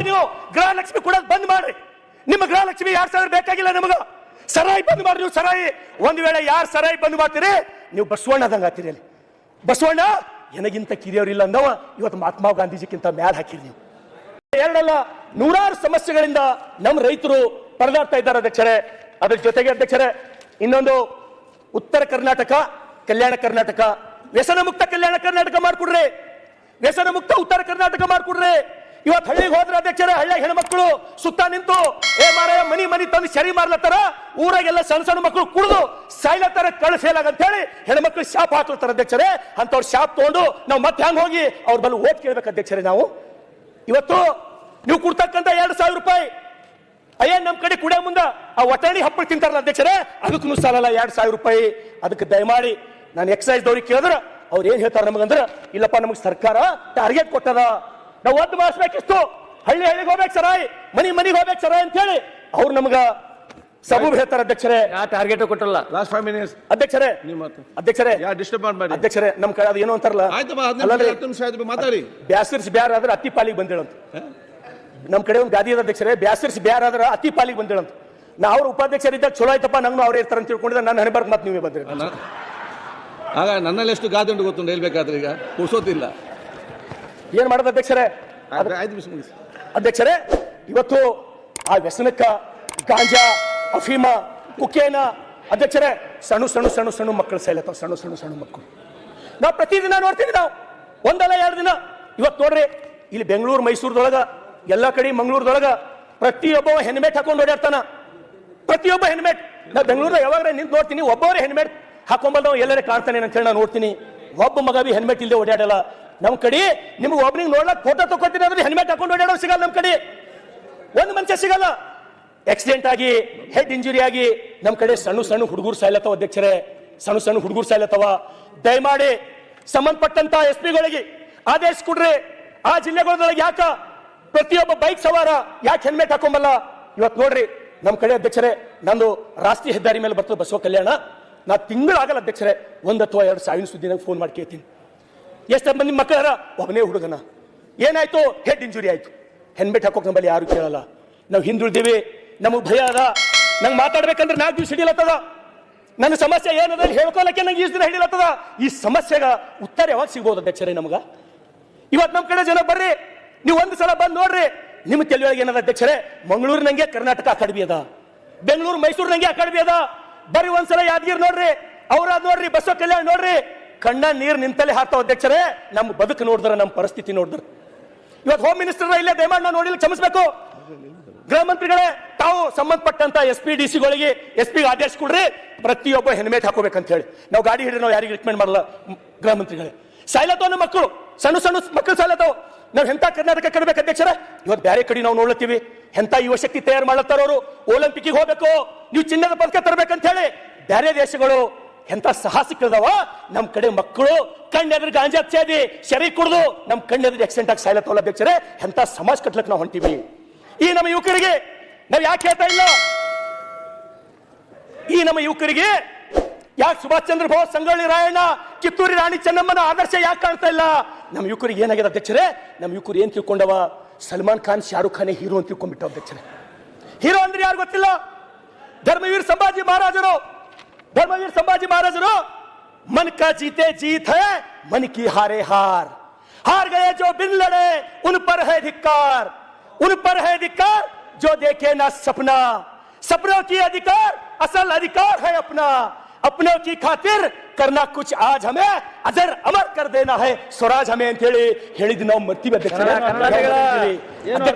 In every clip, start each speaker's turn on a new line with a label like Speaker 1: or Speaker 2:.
Speaker 1: ನೀವು ಗೃಹಲಕ್ಷ್ಮಿ ಕೊಡೋದು ಬಂದ್ ಮಾಡ್ರಿ. ನಿಮ್ಮ ಗೃಹಲಕ್ಷ್ಮಿ 2000 ಬೇಕಾಗಿಲ್ಲ ನಮಗ. ಸರಾಯಿ ಬಂದ್ ಮಾಡ್ರಿ. ನೀವು ಸರಾಯಿ ಒಂದ್ ವೇಳೆ ಯಾರು ಸರಾಯಿ ಬಂದ್ ಮಾಡ್ತೀರಿ ನೀವು ಬಸವಣ್ಣದಂಗ ಹಾಕಿರಿ. ಅಲ್ಲಿ ಬಸವಣ್ಣ ನನಗಿಂತ ಕಿರಿಯವರಿಲ್ಲ ಅಂದವ ಇವತ್ತು ಮಹಾತ್ಮ ಗಾಂಧೀಜಿಗಿಂತ ಮ್ಯಾಲ್ ಹಾಕಿರಿ. ನೀವು ಎರಡಲ್ಲ ನೂರಾರು ಸಮಸ್ಯೆಗಳಿಂದ ನಮ್ಮ ರೈತರು ಪರದಾಡ್ತಾ ಇದ್ದಾರೆ ಅಧ್ಯಕ್ಷರೇ. ಅದ್ರ ಜೊತೆಗೆ ಅಧ್ಯಕ್ಷರೇ ಇನ್ನೊಂದು ಉತ್ತರ ಕರ್ನಾಟಕ ಕಲ್ಯಾಣ ಕರ್ನಾಟಕ ವ್ಯಸನ ಮುಕ್ತ ಕಲ್ಯಾಣ ಕರ್ನಾಟಕ ಮಾಡ್ಕೊಡ್ರಿ. ವ್ಯಸನ ಮುಕ್ತ ಉತ್ತರ ಕರ್ನಾಟಕ ಮಾಡ್ಕೊಡ್ರಿ. ಇವತ್ತು ಹಳ್ಳಿಗೆ ಹೋದ್ರೆ ಅಧ್ಯಕ್ಷರೇ ಹಳ್ಳಿ ಹೆಣ್ಮಕ್ಳು ಸುತ್ತ ನಿಂತು ಮಾರಾಯ ಮನಿ ಮನಿ ತಂದು ಸರಿ ಮಾಡ್ಲತ್ತಾರ. ಊರಾಗೆಲ್ಲ ಸಣ್ಣ ಸಣ್ಣ ಮಕ್ಕಳು ಕುಡಿದು ಸಾಯ್ಲತ್ತಾರ ಕಳಿಸೇಲಾಗ ಅಂತ ಹೇಳಿ ಹೆಣ್ಮಕ್ಳು ಶಾಪ್ ಹಾಕ್ಲತ್ತಾರ ಅಧ್ಯಕ್ಷರೇ. ಅಂತವ್ರು ಶಾಪ್ ತಗೊಂಡು ನಾವು ಮತ್ತೆ ಹ್ಯಾಂಗ ಹೋಗಿ ಅವ್ರ ಬಲ್ಲ ಓಟ್ ಕೇಳ್ಬೇಕು ಅಧ್ಯಕ್ಷರೇ. ನಾವು ಇವತ್ತು ನೀವು ಕೊಡ್ತಕ್ಕಂಥ 2000 ರೂಪಾಯಿ ಅಯ್ಯನ್ ನಮ್ ಕಡೆ ಕುಡಿಯೋ ಮುಂದ ಆ ಒಟಾಣಿ ಹಪ್ಪಳ ತಿಂತಾರಲ್ಲ ಅಧ್ಯಕ್ಷರೇ, ಅದಕ್ಕೂ ಸಾಲಲ್ಲ 2000 ರೂಪಾಯಿ. ಅದಕ್ಕೆ ದಯಮಾಡಿ ನಾನು ಎಕ್ಸೈಸ್ ದವ್ರಿಗೆ ಕೇಳಿದ್ರ ಅವ್ರು ಏನ್ ಹೇಳ್ತಾರ ನಮಗಂದ್ರ, ಇಲ್ಲಪ್ಪ ನಮಗ್ ಸರ್ಕಾರ ಟಾರ್ಗೆಟ್ ಕೊಟ್ಟದ, ನಾವು ಒದ್ದು ಮಾಡಿಸ್ಬೇಕಿತ್ತು, ಹಳ್ಳಿ ಹಳ್ಳಿಗೆ ಹೋಗ್ಬೇಕು ಸರಾಯ್, ಮನಿಗೆ ಹೋಗ್ಬೇಕು ಸರಾಯ್ ಅಂತ ಹೇಳಿ ಅವ್ರು ನಮಗ ಸಬೂಬ್ ಹೇಳ್ತಾರ ಅಧ್ಯಕ್ಷರೇ.
Speaker 2: ಟಾರ್ಗೆಟ್ ಕೊಟ್ಟಲ್ಲ.
Speaker 1: ಲಾಸ್ಟ್ 5 minutes ಅಧ್ಯಕ್ಷರೇ. ಅಧ್ಯಕ್ಷರೇ ನಮ್ ಕಡೆ ಅದು ಏನೋ ಅಂತಾರಲ್ಲ, ಬ್ಯಾಸರ್ಸ್ ಬ್ಯಾರಾದ್ರೆ ಅತ್ತಿ ಪಾಲಿಗೆ ಬಂದೇಳಂತ. ನಮ್ ಕಡೆ ಒಂದು ಗಾದಿ ಅದ ಅಧ್ಯಕ್ಷರೇ, ಬ್ಯಾಸರ್ಸ್ ಬ್ಯಾರಾದ್ರ ಅತ್ತಿ ಪಾಲಿಗೆ ಬಂದೇಳಂತ. ನಾ ಅವ್ರ ಉಪಾಧ್ಯಕ್ಷರಿದ್ದಾಗ ಚಲೋ ಆಯ್ತಪ್ಪ, ನಂಗೂ ಅವ್ರೇ ಇರ್ತಾರ ಅಂತ ತಿಳ್ಕೊಂಡಿದ್ದೆ. ನಾನು ಹಣೆ ಬರ್ಕ್ ಮತ್ತೆ ನೀವೇ ಬಂದ್ರಿ.
Speaker 2: ಆಗ ನನ್ನಲ್ಲಿ ಎಷ್ಟು ಗಾದೆ ಉಂಟು ಗೊತ್ತುಂಟು ಹೇಳ್ಬೇಕಾದ್ರೆ, ಈಗ ಕೂಸೋತಿಲ್ಲ.
Speaker 1: ಏನ್ ಮಾಡೋದು ಅಧ್ಯಕ್ಷರೇ? ಅಧ್ಯಕ್ಷರೇ ಇವತ್ತು ಆ ವ್ಯಸನಕ್ಕ ಗಾಂಜಾ ಅಫೀಮ ಕುಕೇನ ಅಧ್ಯಕ್ಷರೇ ಸಣ್ಣ ಸಣ್ಣ ಸಣ್ಣ ಸಣ್ಣ ಮಕ್ಕಳು ಸಾಯ್ಲತ್ತಾವ. ಸಣ್ಣ ಸಣ್ಣ ಸಣ್ಣ ಮಕ್ಕಳು ನಾವು ಪ್ರತಿದಿನ ನೋಡ್ತೀವಿ. ನಾವು ಒಂದಲ್ಲ 2 ದಿನ. ಇವತ್ತು ನೋಡ್ರಿ ಇಲ್ಲಿ ಬೆಂಗಳೂರು ಮೈಸೂರದೊಳಗ ಎಲ್ಲ ಕಡೆ ಮಂಗಳೂರದೊಳಗ ಪ್ರತಿಯೊಬ್ಬ ಹೆಲ್ಮೆಟ್ ಹಾಕೊಂಡು ಓಡಾಡ್ತಾನ. ಪ್ರತಿಯೊಬ್ಬ ಹೆಲ್ಮೆಟ್. ನಾ ಬೆಂಗಳೂರ ಯಾವಾಗ ನಿಂತು ನೋಡ್ತೀನಿ, ಒಬ್ಬರೇ ಹೆಲ್ಮೆಟ್ ಹಾಕೊಂಬಲ್ಲ ಎಲ್ಲರೇ ಕಾಣ್ತಾನೆ ಅಂತ ಹೇಳಿ ನಾನು ನೋಡ್ತೀನಿ. ಒಬ್ಬ ಮಗ ಬಿ ಹೆಲ್ಮೆಟ್ ಇಲ್ಲದೆ ಓಡಾಡಲ್ಲ. ನಮ್ ಕಡೆ ನಿಮ್ಗೆ ಒಬ್ಬನಿಗೆ ನೋಡ್ಲಕ್ ಫೋಟೋ ತಗೋತೀನಿ ಅಂದ್ರೆ ಹೆಲ್ಮೆಟ್ ಹಾಕೊಂಡು ಓಡಾಡೋ ಸಿಗಲ್ಲ. ನಮ್ ಕಡೆ ಒಂದು ಮನುಷ್ಯ ಸಿಗಲ್ಲ. ಆಕ್ಸಿಡೆಂಟ್ ಆಗಿ ಹೆಡ್ ಇಂಜುರಿ ಆಗಿ ನಮ್ ಕಡೆ ಸಣ್ಣ ಸಣ್ಣ ಹುಡುಗರು ಸಾಯ್ಲತ್ತವ ಅಧ್ಯಕ್ಷರೇ. ಸಣ್ಣ ಸಣ್ಣ ಹುಡುಗರು ಸಾಯ್ಲತ್ತವ. ದಯಮಾಡಿ ಸಂಬಂಧಪಟ್ಟಂತ SP ಗಳಿಗೆ ಆದೇಶ ಕೊಡ್ರಿ. ಆ ಜಿಲ್ಲೆಗಳೊಳಗೆ ಯಾಕ ಪ್ರತಿಯೊಬ್ಬ ಬೈಕ್ ಸವಾರ ಯಾಕೆ ಹೆಲ್ಮೆಟ್ ಹಾಕೊಂಬಲ್ಲ? ಇವತ್ತು ನೋಡ್ರಿ ನಮ್ ಕಡೆ ಅಧ್ಯಕ್ಷರೇ, ನಂದು ರಾಷ್ಟ್ರೀಯ ಹೆದ್ದಾರಿ ಮೇಲೆ ಬರ್ತದೆ ಬಸವ ಕಲ್ಯಾಣ. ನಾ ತಿಂಗಳಾಗಲ್ಲ ಅಧ್ಯಕ್ಷರೇ 1 ಅಥವಾ 2 ಸಾವಿನ ಸುದ್ದಿ ನಂಗೆ ಫೋನ್ ಮಾಡಿ ಕೇಳ್ತೀನಿ. ಎಷ್ಟು ಮಂದಿ ಮಕ್ಕಳಾರ? ಒಬ್ಬನೇ ಹುಡುಗನ ಏನಾಯ್ತು? ಹೆಡ್ ಇಂಜುರಿ ಆಯ್ತು. ಹೆಲ್ಮೆಟ್ ಹಾಕೋಕ್ ನಮ್ಮಲ್ಲಿ ಯಾರು ಕೇಳಲ್ಲ. ನಾವು ಹಿಂದುಳಿದೀವಿ, ನಮಗ್ ಭಯ ಅದ. ನಂಗೆ ಮಾತಾಡ್ಬೇಕಂದ್ರೆ 4 ದಿವಸ ಹಿಡಿಲತ್ತದ. ನನ್ನ ಸಮಸ್ಯೆ ಏನದ ಹೇಳ್ಕೊಳಕ್ಕೆ ನಂಗೆ 20 ದಿನ ಹಿಡಿಲತ್ತದ. ಈ ಸಮಸ್ಯೆಗ ಉತ್ತರ ಯಾವಾಗ ಸಿಗ್ಬೋದು ಅಧ್ಯಕ್ಷರೇ ನಮಗ? ಇವತ್ತು ನಮ್ಮ ಕಡೆ ಜನ ಬರ್ರಿ, ನೀವು ಒಂದು ಸಲ ಬಂದು ನೋಡ್ರಿ. ನಿಮ್ಮ ತಲೆಯೊಳಗೆ ಏನದ ಅಧ್ಯಕ್ಷರೇ? ಮಂಗಳೂರಿನಂಗೆ ಕರ್ನಾಟಕ ಅಕಾಡೆಮಿ ಅದ, ಬೆಂಗಳೂರು ಮೈಸೂರಿನಂಗೆ ಅಕಾಡೆಮಿ ಅದ. ಬರ್ರಿ ಒಂದ್ಸಲ ಯಾದಗಿರಿ ನೋಡ್ರಿ, ಔರಾದ್ ನೋಡ್ರಿ, ಬಸವ ಕಲ್ಯಾಣ ನೋಡ್ರಿ. ಕಣ್ಣ ನೀರು ನಿಂತಲ್ಲೇ ಹಾಕ್ತಾವ ಅಧ್ಯಕ್ಷರೇ. ನಮ್ಮ ಬದುಕು ನೋಡಿದ್ರ, ನಮ್ಮ ಪರಿಸ್ಥಿತಿ ನೋಡಿದ್ರ. ಇವತ್ತು ಹೋಮ್ ಮಿನಿಸ್ಟರ್ ಇಲ್ಲೇ ದಯಮಾಡಿ ನಾವು ನೋಡಿಲ್ಲ, ಕ್ಷಮಿಸಬೇಕು. ಗೃಹ ಮಂತ್ರಿಗಳೇ, ತಾವು ಸಂಬಂಧಪಟ್ಟಂತ SP DC ಗಳಿಗೆ SP ಆದೇಶ ಕೊಡ್ರಿ, ಪ್ರತಿಯೊಬ್ಬ ಹೆಲ್ಮೆಟ್ ಹಾಕೋಬೇಕಂತ ಹೇಳಿ. ನಾವು ಗಾಡಿ ಹಿಡಿದ್ರೆ ನಾವು ಯಾರಿಗೆ ರಿಕಮೆಂಡ್ ಮಾಡಲ್ಲ. ಗೃಹ ಮಂತ್ರಿಗಳೇ, ಸಾಯ್ಲತ್ತವ ನಮ್ಮ ಮಕ್ಕಳು, ಸಣ್ಣ ಸಣ್ಣ ಮಕ್ಕಳು ಸಾಯ್ಲತ್ತವ. ನಾವು ಎಂತ ಕರ್ನಾಟಕ ಕಡಬೇಕು ಅಧ್ಯಕ್ಷರೇ? ಇವತ್ತು ಬೇರೆ ಕಡೆ ನಾವು ನೋಡ್ಲತ್ತೀವಿ. ಎಂತ ಯುವ ಶಕ್ತಿ ತಯಾರು ಮಾಡ್ಲತ್ತಾರ ಅವರು. ಒಲಿಂಪಿಕ್ಗೆ ಹೋಗ್ಬೇಕು, ನೀವು ಚಿನ್ನದ ಪದಕ ತರಬೇಕಂತ ಹೇಳಿ ಬೇರೆ ದೇಶಗಳು ಎಂತ ಸಾಹಸಿಕದವ. ನಮ್ ಕಡೆ ಮಕ್ಕಳು ಕಣ್ಣೆದ್ರ ಗಾಂಜಾ ಸೇದಿ ಶರೀರ ಕುಡಿದು ನಮ್ ಕಣ್ಣೆದ್ರ ಆಕ್ಸಿಡೆಂಟ್ ಆಗಿ ಸಾಯ್ಲತ್ತವಲ್ಲ ಅಧ್ಯಕ್ಷರೇ. ಎಂತ ಸಮಾಜ ಕಟ್ಲಕ್ ನಾವು ಹೊಂಟಿವಿ. ಈ ನಮ್ಮ ಯುವಕರಿಗೆ ನಾವು ಯಾಕೆ ಹೇಳ್ತಾ ಇಲ್ಲ? ಈ ನಮ್ಮ ಯುವಕರಿಗೆ ಯಾಕೆ ಸುಭಾಷ್ ಚಂದ್ರ ಬೋಸ್, ಸಂಗೊಳ್ಳಿ ರಾಯಣ್ಣ, ಕಿತ್ತೂರಿ ರಾಣಿ ಚೆನ್ನಮ್ಮನ ಆದರ್ಶ ಯಾಕೆ ಕಾಣ್ತಾ ಇಲ್ಲ? ನಮ್ಮ ಯುವಕರಿಗೆ ಏನಾಗಿದೆ ಅಧ್ಯಕ್ಷರೇ? ನಮ್ಮ ಯುವಕರು ಏನ್ ತಿಳ್ಕೊಂಡವ? ಸಲ್ಮಾನ್ ಖಾನ್, ಶಾರುಖ್ ಖಾನ್ ಹೀರೋ ಅಂತ ತಿಳ್ಕೊಂಡ್ಬಿಟ್ಟ ಅಧ್ಯಕ್ಷರೇ. ಹೀರೋ ಅಂದ್ರೆ ಯಾರು ಗೊತ್ತಿಲ್ಲ. ಧರ್ಮವೀರ್ ಸಂಭಾಜಿ ಮಹಾರಾಜರು, ಧರ್ಮವೀರ್ ಸಂಭಾಜಿ ಮಹಾರಾಜರು मन का जीते जीत है, मन की हारे हार, हार गए जो बिन लड़े उन पर है धिक्कार, उन पर है धिक्कार जो देखे ना सपना, सपनों की अधिकार असल अधिकार है अपना, अपनों की खातिर करना कुछ आज हमें अजर अमर कर देना है स्वराज हमें ಅಂತ ಹೇಳಿ ಹೇಳಿದ್ ನಾವು ಮರ್ತೀವಿ ಅಧ್ಯಕ್ಷರೇ.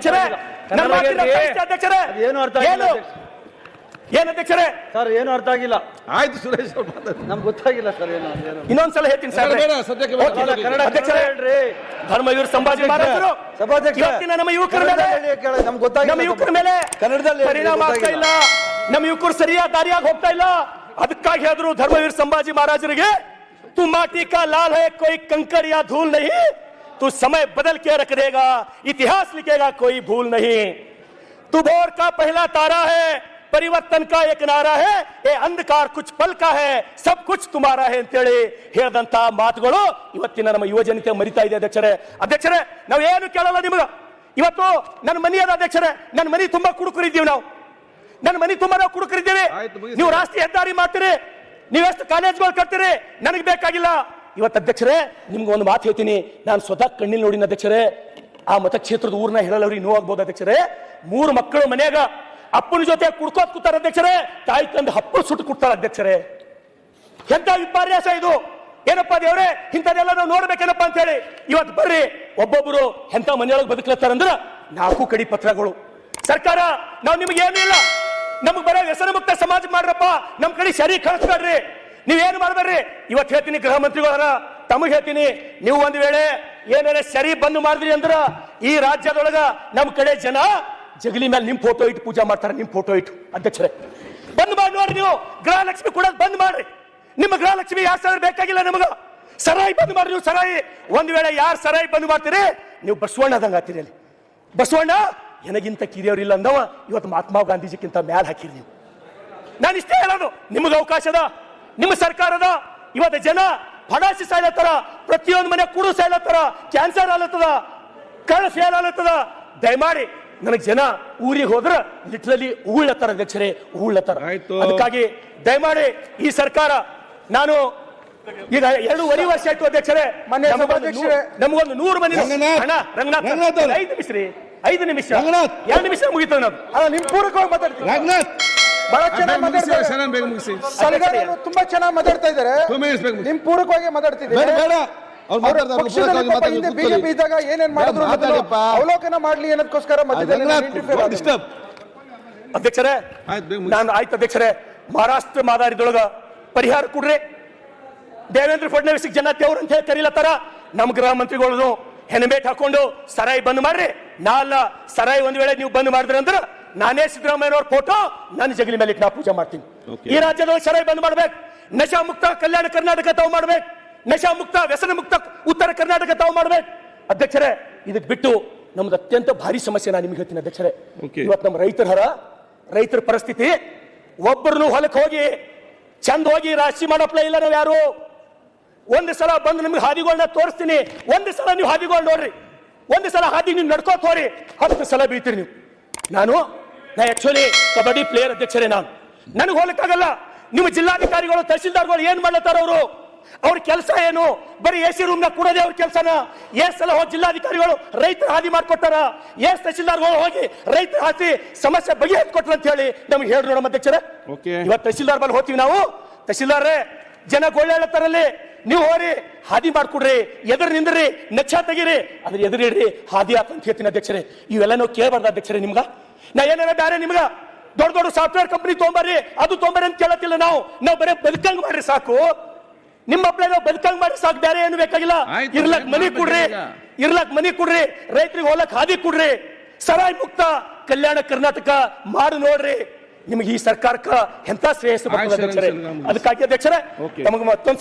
Speaker 1: ಅಧ್ಯಕ್ಷರೇ
Speaker 2: ಏನು ಅರ್ಥ
Speaker 1: ಏನು ಅಧ್ಯಕ್ಷರೇ?
Speaker 2: ಸರ್ ಏನು ಅರ್ಥ ಆಗಿಲ್ಲ. ಆಯ್ತು ಸುರೇಶ್ ನಮ್ಗೆ ಗೊತ್ತಾಗಿಲ್ಲ ಸರ್. ಏನು
Speaker 1: ಇನ್ನೊಂದ್ಸಲ ಹೇಳ್ತೀನಿ ಸರ್. ಅಧ್ಯಕ್ಷರೇ, ಧರ್ಮವೀರ್ ಸಂಭಾಜಿ ಮಹಾರಾಜರು ಇವತ್ತಿನ ನಮ್ಮ ಯುವಕರ ಮೇಲೆ, ನಮ್ಮ ಯುವಕರ ಮೇಲೆ ಕನ್ನಡದಲ್ಲಿ ಪರಿಣಾಮ ಆಗ್ತಾ ಇಲ್ಲ. ನಮ್ಮ ಯುವಕರು ಸರಿಯಾದ ದಾರಿಯಾಗಿ ಹೋಗ್ತಾ ಇಲ್ಲ. ಅದಕ್ಕಾಗಿ ಹೇಳಿದ್ರು ಧರ್ಮವೀರ್ ಸಂಭಾಜಿ ಮಹಾರಾಜರಿಗೆ, तू माटी का लाल है कोई कंकड़ या धूल नहीं, तू समय बदल के रख देगा इतिहास लिखेगा कोई भूल नहीं, तू भोर का पहला तारा है परिवर्तन का एक नारा है, ये अंधकार कुछ पल का है सब कुछ तुम्हारा है ಅಂತೇಳಿ ಹೇಳಿದಂತ ಮಾತುಗಳು ಇವತ್ತಿನ ನಮ್ಮ ಯುವ ಜನತೆ ಮರಿತಾ ಇದೆ ಅಧ್ಯಕ್ಷರೇ. ಅಧ್ಯಕ್ಷರೇ, ನಾವು ಏನು ಕೇಳಲ್ಲ ನಿಮಗೆ. ಇವತ್ತು ನನ್ನ ಮನೆ ಅದ ಅಧ್ಯಕ್ಷರೇ, ನನ್ನ ಮನೆ ತುಂಬಾ ಕುಡುಕರಿದ್ದೀವಿ ನಾವು, ನನ್ನ ಮನೆ ತುಂಬಾ ನಾವು ಕುಡುಕರಿದ್ದೀವಿ.
Speaker 2: ಆಯ್ತು, ಮುಗಿಸಿ.
Speaker 1: ನೀವು ರಾಷ್ಟ್ರೀಯ ಹೆದ್ದಾರಿ ಮಾಡ್ತೀರಿ, ನೀವೆಷ್ಟು ಕಾಲೇಜ್ಗಳು ಕಟ್ತೀರಿ, ನನಗೆ ಬೇಕಾಗಿಲ್ಲ. ಇವತ್ತು ಅಧ್ಯಕ್ಷರೇ ನಿಮ್ಗೆ ಒಂದು ಮಾತು ಹೇಳ್ತೀನಿ, ನಾನು ಸ್ವತಃ ಕಣ್ಣಿಲ್ ನೋಡಿನ ಅಧ್ಯಕ್ಷರೇ. ಆ ಮತಕ್ಷೇತ್ರದ ಊರ್ನ ಹೇಳಲ್ಲವ್ರಿಗೆ ನೋವಾಗ್ಬೋದು ಅಧ್ಯಕ್ಷರೇ. 3 ಮಕ್ಕಳು ಮನೆಯಾಗ ಅಪ್ಪನ ಜೊತೆ ಕುಡ್ಕೋತ್ ಕೂತಾರ ಅಧ್ಯಕ್ಷರೇ, ತಾಯಿ ತಂದು ಹಪ್ಪಳು ಸುಟ್ಟು ಕೊಡ್ತಾರ ಅಧ್ಯಕ್ಷರೇ. ಎಂತ ವಿಪರ್ಯಾಸ ಇದು! ಏನಪ್ಪಾ ದೇವ್ರೆ, ಇಂಥದೆಲ್ಲ ನಾವು ನೋಡ್ಬೇಕೇನಪ್ಪ ಅಂತ ಹೇಳಿ ಇವತ್ತು ಬರ್ರಿ ಒಬ್ಬೊಬ್ರು ಎಂತ ಮನೆಯೊಳಗೆ ಬದುಕ್ಲತ್ತಾರಂದ್ರ 4 ಕಡಿ ಪತ್ರಗಳು. ಸರ್ಕಾರ ನಾವು ನಿಮ್ಗೆ ಏನೂ ಇಲ್ಲ, ನಮಗ್ ಬರೋ ವ್ಯಸನ ಮುಕ್ತ ಸಮಾಜ ಮಾಡ್ರಪ್ಪ, ನಮ್ ಕಡೆ ಸರಿ ಕಳಿಸ್ಬೇಡ್ರಿ, ನೀವೇನು ಮಾಡ್ಬೇಡ್ರಿ. ಇವತ್ತು ಹೇಳ್ತೀನಿ ಗೃಹ ಮಂತ್ರಿಗಳ ತಮಗೆ ಹೇಳ್ತೀನಿ, ನೀವು ಒಂದ್ ವೇಳೆ ಏನಾರೆ ಸರಿ ಬಂದ್ ಮಾಡಿದ್ರಿ ಅಂದ್ರ ಈ ರಾಜ್ಯದೊಳಗ ನಮ್ ಕಡೆ ಜನ ಜಗಲಿ ಮೇಲೆ ನಿಮ್ ಫೋಟೋ ಇಟ್ಟು ಪೂಜಾ ಮಾಡ್ತಾರೆ, ನಿಮ್ ಫೋಟೋ ಇಟ್ಟು. ಅಧ್ಯಕ್ಷರೇ ಬಂದ್ ಮಾಡಿ ನೋಡ್ರಿ, ನೀವು ಗೃಹಲಕ್ಷ್ಮಿ ಕೂಡ ಬಂದ್ ಮಾಡ್ರಿ. ನಿಮ್ಮ ಗೃಹಲಕ್ಷ್ಮಿ 2,000 ಬೇಕಾಗಿಲ್ಲ ನಮಗ. ಸರಾಯಿ ಬಂದ್ ಮಾಡ್ರಿ ನೀವು, ಸರಾಯಿ. ಒಂದ್ ವೇಳೆ ಯಾರು ಸರಾಯಿ ಬಂದ್ ಮಾಡ್ತೀರಿ ನೀವು ಬಸವಣ್ಣ ಆದಂಗ ಆಗ್ತೀರಿ. ಅಲ್ಲಿ ಬಸವಣ್ಣ ನನಗಿಂತ ಕಿರಿಯವ್ರಿಲ್ಲ ಅಂದವ ಇವತ್ತು ಮಹಾತ್ಮ ಗಾಂಧೀಜಿಕ್ಕಿಂತ ಮ್ಯಾಲ ಹಾಕಿರಿ ನೀವು. ನಾನು ಇಷ್ಟೇ ಹೇಳೋದು, ನಿಮಗೆ ಅವಕಾಶದ, ನಿಮ್ಮ ಸರ್ಕಾರದ ಇವತ್ತು ಜನ ಫಡಾಸಿ ಸಾಯ್ಲತ್ತಾರ, ಪ್ರತಿಯೊಂದು ಮನೆ ಕುಡು ಸಾಯ್ಲತ್ತಾರ, ಕ್ಯಾನ್ಸರ್ ಆಲತ್ತದ, ಕಳ್ಳ ಫೇಲ್ ಆಲತ್ತದ. ದಯಮಾಡಿ ನನಗೆ ಜನ ಊರಿಗೆ ಹೋದ್ರ ಲಿಟ್ರಲಿ ಉಗುಳ್ಳತ್ತಾರ ಅಧ್ಯಕ್ಷರೇ, ಉಗುಳ್ಳತ್ತಾರ. ಅದಕ್ಕಾಗಿ ದಯಮಾಡಿ ಈ ಸರ್ಕಾರ, ನಾನು ಈಗ 2.5 ವರ್ಷ ಆಯ್ತು ಅಧ್ಯಕ್ಷರೇ, ನಮಗೊಂದು 100 ಮಂದಿ ಹಣ ರಂಗನಾಥ್ 5 ನಿಮಿಷ ರೀ, 5 ನಿಮಿಷ 2 ನಿಮಿಷ ಮುಗಿತದೆ. ನಾವು
Speaker 3: ಅಲ್ಲ ನಿಮ್ ಪೂರಕವಾಗಿ ಮಾತಾಡ್ತೀವಿ,
Speaker 2: ರಂಗನಾಥ್
Speaker 3: ಬಹಳ ಚೆನ್ನಾಗಿ ಮಾತಾಡ್ತಾರೆ, ತುಂಬಾ ಚೆನ್ನಾಗಿ ಮಾತಾಡ್ತಾ ಇದ್ದಾರೆ. ನಿಮ್ ಪೂರಕವಾಗಿ ಮಾತಾಡ್ತಿದ್ದೀವಿ. ಬಿಜೆಪಿ ಇದ್ದಾಗ ಏನೇನ್ ಮಾಡಿದ್ರು ಅವಲೋಕನ ಮಾಡ್ಲಿ ಅನ್ನೋದಕ್ಕೋಸ್ಕರ
Speaker 1: ಅಧ್ಯಕ್ಷರೇ ನಾನು ಆಯ್ತು ಅಧ್ಯಕ್ಷರೇ, ಮಹಾರಾಷ್ಟ್ರ ಮಾದಾರಿದೊಳಗ ಪರಿಹಾರ ಕೊಡ್ರಿ. ದೇವೇಂದ್ರ ಫಡ್ನವೀಸ್ ಜನ ದೇವ್ರ ಅಂತ ಹೇಳಿ ಕರೀಲತ್ತಾರ. ನಮ್ ಗೃಹ ಮಂತ್ರಿಗಳು ಹೆಣಬೇಟ್ ಹಾಕೊಂಡು ಸರಾಯಿ ಬಂದ್ ಮಾಡ್ರಿ. ನಾಲ್ಲ ಸರಾಯಿ ಒಂದ್ ವೇಳೆ ನೀವು ಬಂದ್ ಮಾಡಿದ್ರಿ ಅಂದ್ರ ನಾನೇ ಸಿದ್ದರಾಮಯ್ಯನವ್ರ ಫೋಟೋ ನನ್ನ ಜಗಲಿ ಮೇಲೆ ನಾ ಪೂಜೆ ಮಾಡ್ತೀನಿ. ಈ ರಾಜ್ಯದೊಳಗೆ ಸರಾಯಿ ಬಂದ್ ಮಾಡ್ಬೇಕು, ನಶಾ ಮುಕ್ತ ಕಲ್ಯಾಣ ಕರ್ನಾಟಕ ತಾವು ಮಾಡ್ಬೇಕು, ನಶಾ ಮುಕ್ತ ವ್ಯಸನ ಮುಕ್ತ ಉತ್ತರ ಕರ್ನಾಟಕ ತಾವು ಮಾಡ್ಬೇಕು. ಅಧ್ಯಕ್ಷರೇ ಇದಕ್ ಬಿಟ್ಟು ನಮ್ದು ಅತ್ಯಂತ ಭಾರಿ ಸಮಸ್ಯೆ ನಾನು ನಿಮ್ಗೆ ಹೇಳ್ತೀನಿ ಅಧ್ಯಕ್ಷರೇ. ಇವತ್ತು ನಮ್ಮ ರೈತರ ಪರಿಸ್ಥಿತಿ, ಒಬ್ಬರನ್ನು ಹೊಲಕ್ಕೆ ಹೋಗಿ ಚಂದ ಹೋಗಿ ರಾಶಿ ಮಾಡಪ್ಲ ಇಲ್ಲ ನಾವು ಯಾರು. ಒಂದು ಸಲ ಬಂದು ನಿಮ್ಗೆ ಹಾದಿಗಳನ್ನ ತೋರಿಸ್ತೀನಿ, ಒಂದು ಸಲ ನೀವು ಹಾದಿಗಳು ನೋಡ್ರಿ, ಒಂದು ಸಲ ಹಾದಿ ನೀವು ನಡ್ಕೋತ ಹೋರಿ, 10 ಸಲ ಬೀಳ್ತೀರಿ ನೀವು. ನಾ ಆಕ್ಚುಲಿ ಕಬಡ್ಡಿ ಪ್ಲೇಯರ್ ಅಧ್ಯಕ್ಷರೇ, ನನಗೆ ಹೋಗಕ್ಕಾಗಲ್ಲ. ನಿಮ್ಮ ಜಿಲ್ಲಾಧಿಕಾರಿಗಳು ತಹಸೀಲ್ದಾರ್ಗಳು ಏನ್ ಮಾಡ್ಲತ್ತಾರ, ಅವ್ರ ಕೆಲಸ ಏನು? ಬರೀ ಎಸಿ ರೂಮ್ ನಾಗ ಕೊಡೋದೇ ಅವ್ರ ಕೆಲಸನ? ಸಲ ಹೋಗಿ ಜಿಲ್ಲಾಧಿಕಾರಿಗಳು ರೈತರ ಹಾದಿ ಮಾಡ್ಕೊಟ್ಟಾರ, ತಹಸೀಲ್ದಾರ್ಗಳು ಹೋಗಿ ರೈತರ ಹಾದಿ ಸಮಸ್ಯೆ ಬಗೆಹರಿಸ್ಕೊಟ್ರ ಅಂತ ಹೇಳಿ ನಮ್ಗೆ ಹೇಳಿ ನೋಡಮ್ಮ ಅಧ್ಯಕ್ಷರೇ. ಇವತ್ತು ತಹಸೀಲ್ದಾರ್ ಬಲ್ಲಿ ಹೋಗ್ತೀವಿ ನಾವು, ತಹಸೀಲ್ದಾರೇ ಜನ ಗೋಳ್ಯಾಳತ್ತಾರಲ್ಲಿ, ನೀವು ಹೋರಿ ಹಾದಿ ಮಾಡ್ಕೊಡ್ರಿ, ಎದುರು ನಿಂದ್ರಿ, ನಚ್ಚ ತೆಗೀರಿ, ಅದ್ರ ಎದುರಿಡ್ರಿ, ಹಾದಿ ಹಾಕಂತ ಹೇಳ್ತೀನಿ ಅಧ್ಯಕ್ಷರೇ. ಇವೆಲ್ಲ ನಾವು ಕೇಳಬಾರ್ದು ಅಧ್ಯಕ್ಷರೇ. ನಿಮ್ಗ ನಾ ಏನಾರ ಬೇರೆ ನಿಮ್ಗ ದೊಡ್ಡ ದೊಡ್ಡ ಸಾಫ್ಟ್ವೇರ್ ಕಂಪನಿ ತೊಗೊಂಬರ್ರಿ, ಅದು ತೊಗೊಂಬರ್ರಿ ಅಂತ ಕೇಳತ್ತಿಲ್ಲ. ನಾವು ಬರೀ ಬದುಕಂಗ್ ಮಾಡ್ರಿ ಸಾಕು, ನಿಮ್ಮ ಅಪ್ಲೈ ನಾವು ಬದುಕಂಗ್ ಮಾಡ್ರಿ ಸಾಕು, ಬೇರೆ ಏನು ಬೇಕಾಗಿಲ್ಲ. ಇರ್ಲಕ್ ಮನಿ ಕೊಡ್ರಿ, ರೈತರಿಗೆ ಹೋಲಕ್ ಹಾದಿ ಕೊಡ್ರಿ, ಸರಾಯಿ ಮುಕ್ತ ಕಲ್ಯಾಣ ಕರ್ನಾಟಕ ಮಾಡಿ ನೋಡ್ರಿ. ನಿಮ್ಗೆ ಈ ಸರ್ಕಾರಕ್ಕ ಎಂತ ಶ್ರೇಯಸ್ಸು ಬರ್ತದೆ ಅಧ್ಯಕ್ಷರೇ. ಅದಕ್ಕಾಗಿ ಅಧ್ಯಕ್ಷರೇ ನಮಗೆ ಮತ್ತೊಂದು